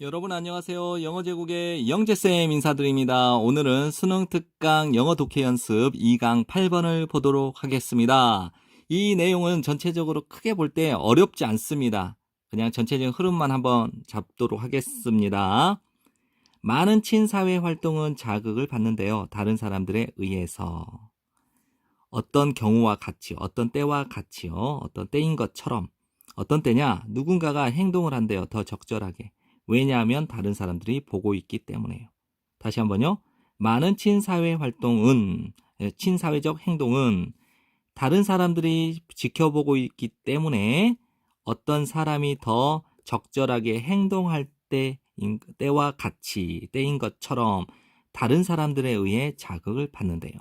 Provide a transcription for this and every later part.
여러분 안녕하세요. 영어 제국의 영재쌤 인사드립니다. 오늘은 수능 특강 영어 독해 연습 2강 8번을 보도록 하겠습니다. 이 내용은 전체적으로 크게 볼 때 어렵지 않습니다. 그냥 전체적인 흐름만 한번 잡도록 하겠습니다. 많은 친사회 활동은 자극을 받는데요. 다른 사람들에 의해서. 어떤 경우와 같이, 어떤 때와 같이요. 어떤 때인 것처럼. 어떤 때냐? 누군가가 행동을 한대요. 더 적절하게. 왜냐하면 다른 사람들이 보고 있기 때문에요. 다시 한번요. 많은 친사회적 행동은 다른 사람들이 지켜보고 있기 때문에 어떤 사람이 더 적절하게 행동할 때와 같이, 때인 것처럼 다른 사람들에 의해 자극을 받는데요.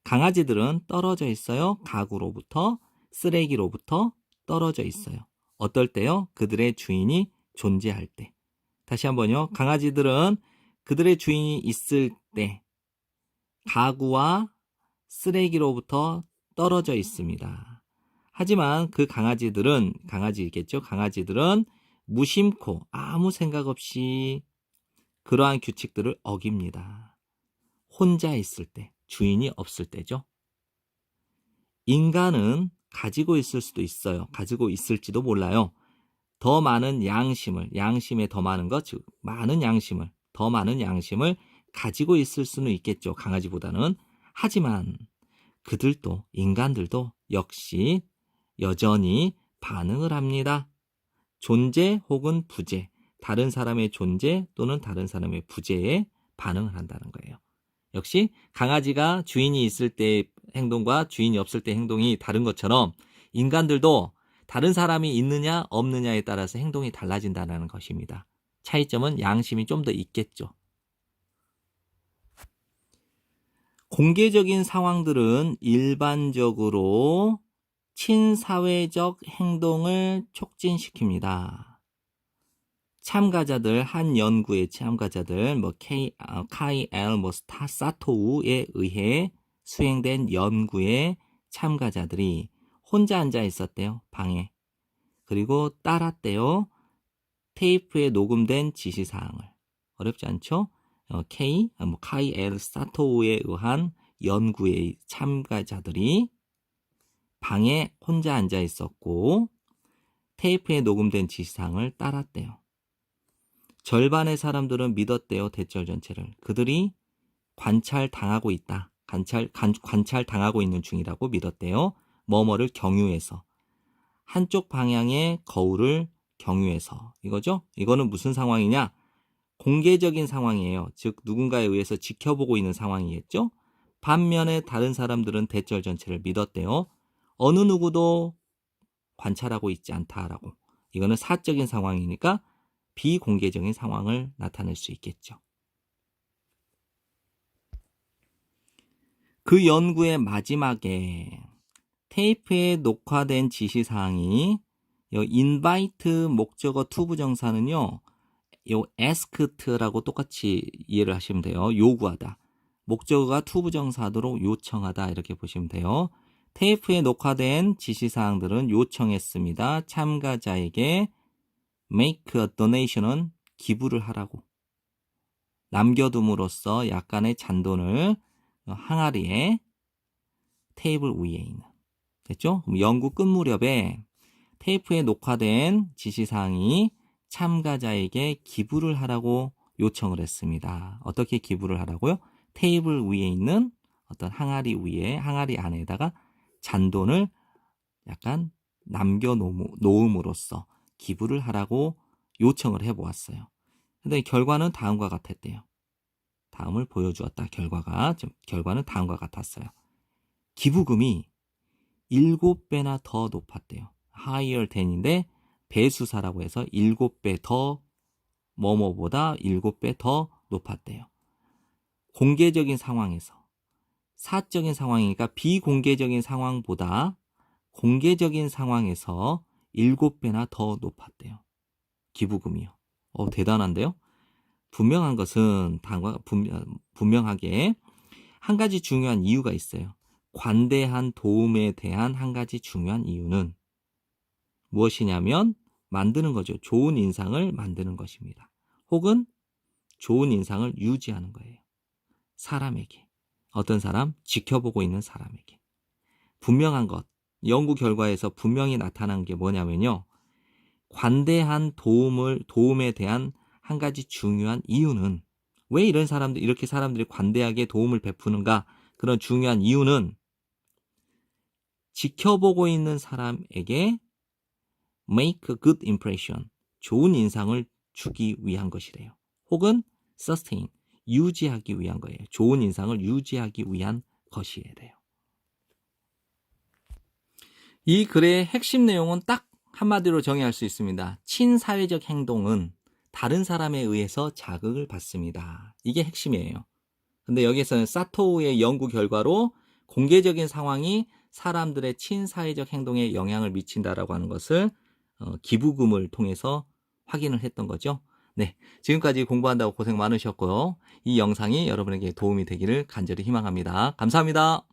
강아지들은 떨어져 있어요. 가구로부터, 쓰레기로부터 떨어져 있어요. 어떨 때요? 그들의 주인이 존재할 때. 다시 한번요. 강아지들은 그들의 주인이 있을 때 가구와 쓰레기로부터 떨어져 있습니다. 하지만 그 강아지겠죠? 강아지들은 무심코 아무 생각 없이 그러한 규칙들을 어깁니다. 혼자 있을 때, 주인이 없을 때죠. 인간은 가지고 있을 수도 있어요. 가지고 있을지도 몰라요. 더 많은 양심에 더 많은 것, 즉 더 많은 양심을 가지고 있을 수는 있겠죠. 강아지보다는. 하지만 인간들도 역시 여전히 반응을 합니다. 존재 혹은 부재, 다른 사람의 존재 또는 다른 사람의 부재에 반응을 한다는 거예요. 역시 강아지가 주인이 있을 때 행동과 주인이 없을 때 행동이 다른 것처럼 인간들도 다른 사람이 있느냐 없느냐에 따라서 행동이 달라진다는 것입니다. 차이점은 양심이 좀 더 있겠죠. 공개적인 상황들은 일반적으로 친사회적 행동을 촉진시킵니다. 한 연구의 참가자들, 카이 엘 사토우에 의해 수행된 연구의 참가자들이 혼자 앉아 있었대요, 방에. 그리고 따랐대요, 테이프에 녹음된 지시사항을. 어렵지 않죠? 카이 엘 사토우에 의한 연구의 참가자들이 방에 혼자 앉아 있었고, 테이프에 녹음된 지시사항을 따랐대요. 절반의 사람들은 믿었대요, 대절 전체를. 그들이 관찰당하고 있는 중이라고 믿었대요. 뭐뭐를 경유해서. 한쪽 방향의 거울을 경유해서. 이거죠? 이거는 무슨 상황이냐? 공개적인 상황이에요. 즉, 누군가에 의해서 지켜보고 있는 상황이겠죠? 반면에 다른 사람들은 대절 전체를 믿었대요. 어느 누구도 관찰하고 있지 않다라고. 이거는 사적인 상황이니까 비공개적인 상황을 나타낼 수 있겠죠. 그 연구의 마지막에 테이프에 녹화된 지시사항이 invite 목적어 투부정사는요, ask라고 똑같이 이해를 하시면 돼요. 요구하다. 목적어가 투부정사도록 요청하다 이렇게 보시면 돼요. 테이프에 녹화된 지시사항들은 요청했습니다. 참가자에게 make a donation은 기부를 하라고. 남겨둠으로써 약간의 잔돈을 항아리에 테이블 위에 있는. 됐죠? 그럼 연구 끝 무렵에 테이프에 녹화된 지시사항이 참가자에게 기부를 하라고 요청을 했습니다. 어떻게 기부를 하라고요? 테이블 위에 있는 어떤 항아리 안에다가 잔돈을 약간 남겨놓음으로써 기부를 하라고 요청을 해보았어요. 근데 결과는 다음과 같았대요. 다음을 보여주었다. 결과는 다음과 같았어요. 기부금이 7배나 더 높았대요. higher than인데 배수사라고 해서 7배 더 뭐뭐보다 7배 더 높았대요. 공개적인 상황에서 사적인 상황이니까 비공개적인 상황보다 공개적인 상황에서 7배나 더 높았대요. 기부금이요. 대단한데요? 분명한 것은 분명하게 한 가지 중요한 이유가 있어요. 관대한 도움에 대한 한 가지 중요한 이유는 무엇이냐면 만드는 거죠. 좋은 인상을 만드는 것입니다. 혹은 좋은 인상을 유지하는 거예요. 사람에게. 어떤 사람? 지켜보고 있는 사람에게. 분명한 것. 연구 결과에서 분명히 나타난 게 뭐냐면요. 관대한 도움에 대한 한 가지 중요한 이유는, 왜 이렇게 사람들이 관대하게 도움을 베푸는가? 그런 중요한 이유는 지켜보고 있는 사람에게 make a good impression, 좋은 인상을 주기 위한 것이래요. 혹은 sustain, 유지하기 위한 거예요. 좋은 인상을 유지하기 위한 것이래요. 이 글의 핵심 내용은 딱 한마디로 정의할 수 있습니다. 친사회적 행동은 다른 사람에 의해서 자극을 받습니다. 이게 핵심이에요. 근데 여기서는 사토우의 연구 결과로 공개적인 상황이 사람들의 친사회적 행동에 영향을 미친다라고 하는 것을 기부금을 통해서 확인을 했던 거죠. 네, 지금까지 공부한다고 고생 많으셨고요. 이 영상이 여러분에게 도움이 되기를 간절히 희망합니다. 감사합니다.